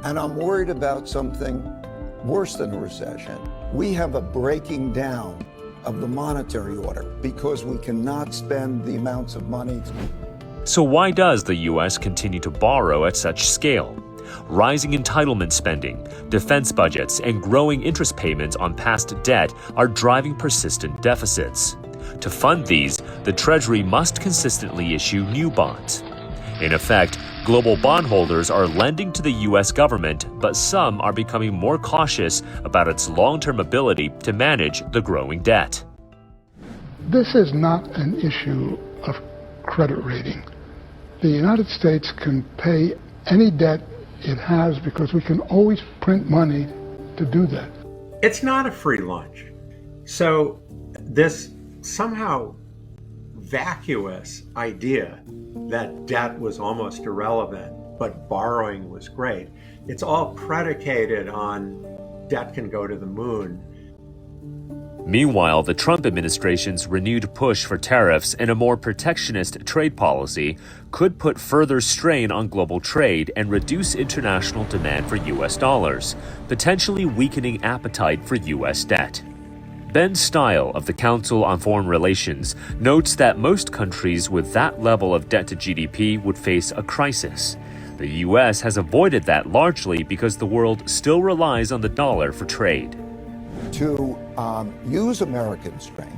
And I'm worried about something worse than a recession. We have a breaking down of the monetary order because we cannot spend the amounts of money. So why does the U.S. continue to borrow at such scale? Rising entitlement spending, defense budgets, and growing interest payments on past debt are driving persistent deficits. To fund these, the Treasury must consistently issue new bonds. In effect, global bondholders are lending to the U.S. government, but some are becoming more cautious about its long-term ability to manage the growing debt. This is not an issue of credit rating. The United States can pay any debt it has because we can always print money to do that. It's not a free lunch. So this somehow vacuous idea that debt was almost irrelevant, but borrowing was great. It's all predicated on debt can go to the moon. Meanwhile, the Trump administration's renewed push for tariffs and a more protectionist trade policy could put further strain on global trade and reduce international demand for U.S. dollars, potentially weakening appetite for U.S. debt. Ben Stile of the Council on Foreign Relations notes that most countries with that level of debt to GDP would face a crisis. The U.S. has avoided that largely because the world still relies on the dollar for trade. To use American strength,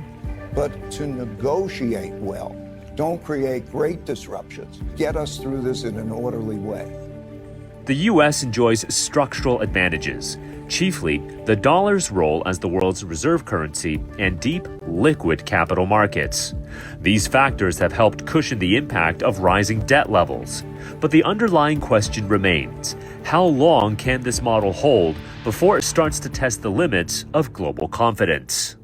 but to negotiate well. Don't create great disruptions. Get us through this in an orderly way. The U.S. enjoys structural advantages, chiefly the dollar's role as the world's reserve currency and deep, liquid capital markets. These factors have helped cushion the impact of rising debt levels. But the underlying question remains: how long can this model hold before it starts to test the limits of global confidence?